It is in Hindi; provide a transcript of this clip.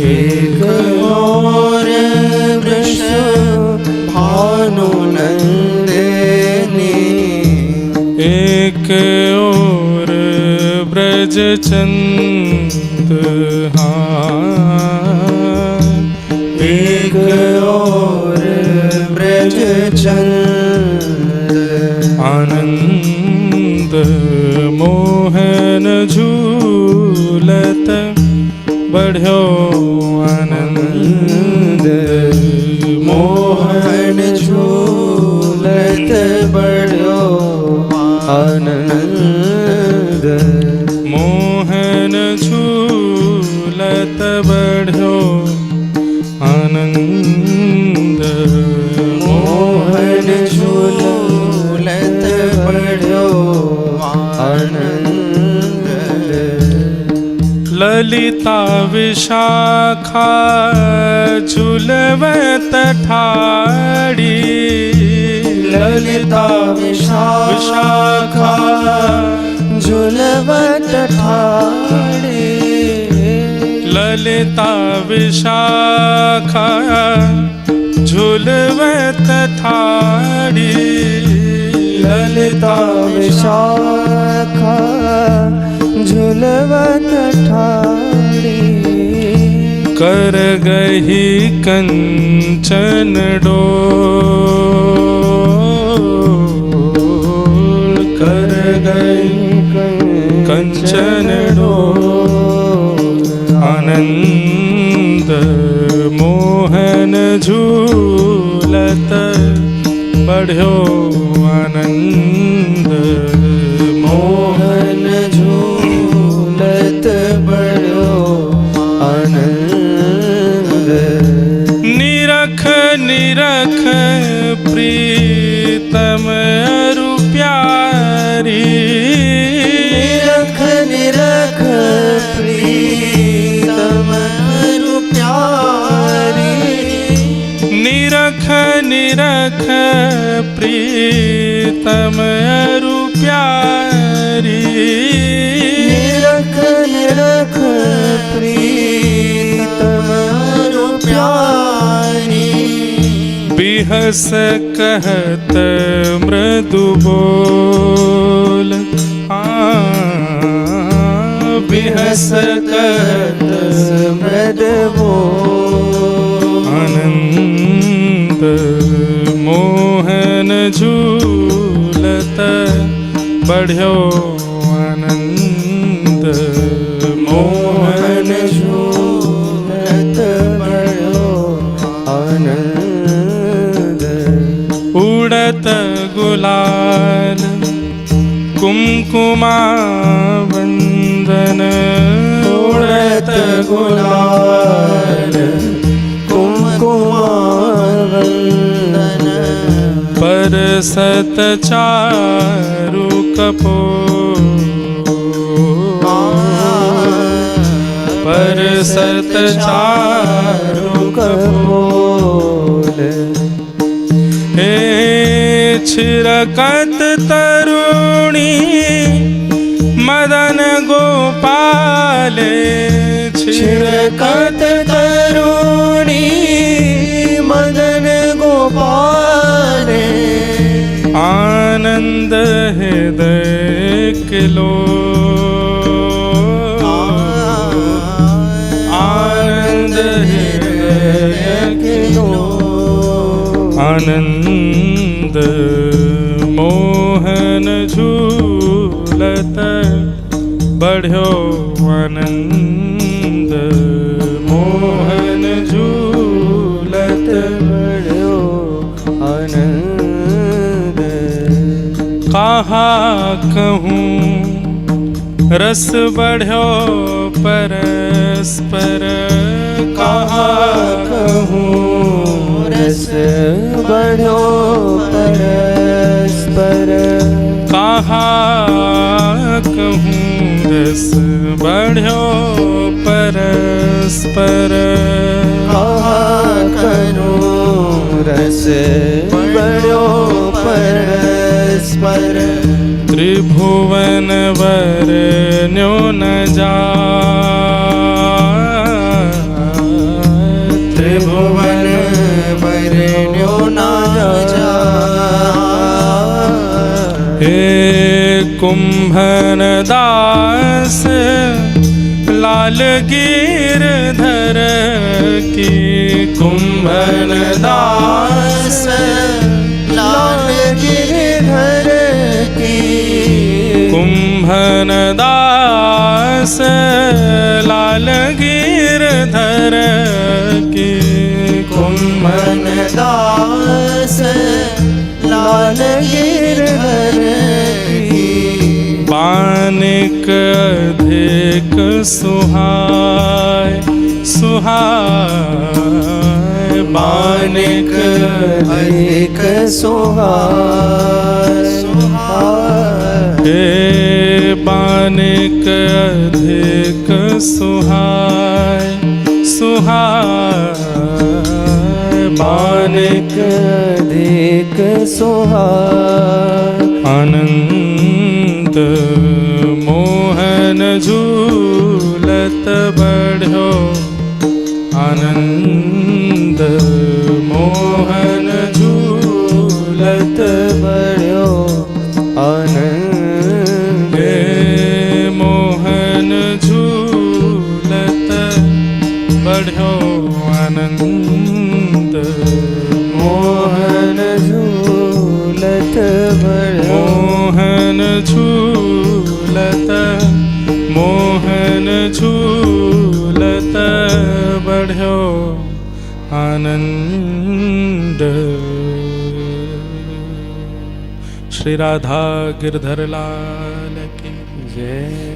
एक और वृषभानुनंदिनी, एक और ब्रज चंद एक और ब्रज चंद, आनंद मोहन झूलत बढ़्यो आनंद, मोहन झूलत बढ़्यो आनंद, मोहन झूलत बढ़्यो आनंद, मोहन झूलत बढ़्यो आनंद, ललिता विशाखा झूलवत ठाड़ी, ललिता विशाखा झूलवत ठाड़ी, ललिता विशाखा झूलवत ठाड़ी, ललिता विशाखा झूलवत ठाड़ी, कर गही कंचन डोल, कर गई कंचन डोल, आनंद मोहन झूलत बढ़्यो आनंद, मोहन झूलत बढ़्यो आनंद, निरख निरख प्रीतम अरु प्यारी, निरख निरख प्रीतम अरु प्यारी, निरख निरख प्रीतम अरु प्यारी, निरख निरख प्रीतम अरु प्यारी, बिहस कहत मृदु बोल, बिहस कहत मृदु बोल, आनंद मोहन झूलत बढ़्यो आनंद, मोहन झूलत बढ़्यो आनंद, उड़त गुलाल कुमकुमा वंदन, उड़त गुलाल कुमकुमा वंदन, परसत चारु कपोल, परसत चारु कपोल, हे छिरकत तरुणी मदन गोपाले, छिरकत तरुणी मदन गोपाले, आनंद हृदय किलो, आनंद हृदय किलो, आनंद मोहन झूलत बढ़्यो आनंद, मोहन झूलत बढ़्यो आनंद, कहा कहूँ रस बढ़्यो परस्पर, कहा कहूँ रस बढ़्यो परस्पर, कहा कहूँ रस बढ़्यो परस्पर, कहा करूँ रस बढ़्यो परस्पर, त्रिभुवन वर न्यो न जा, कुंभन दास लाल गिरधर की कुंभन दास लाल गिरधर की कुंभन दास लाल गिरधर की कुंभन दास लाल गिरधर की बानिक अधिक सुहाय सुहाय बानिक अधिक सुहाय सुहाय हे बानिक अधिक सुहाय सुहाय बानिक अधिक सुहाय आनंद मोहन झूलत बढ़ो आनंद मोहन झूलत बढ़ो आनंद हे मोहन झूलत बढ़ो आनंद मोहन झूलत बढ़ो मोहन झूलत मोहन झूलत बढ़ो आनंद। श्री राधा गिरधर लाल की जय।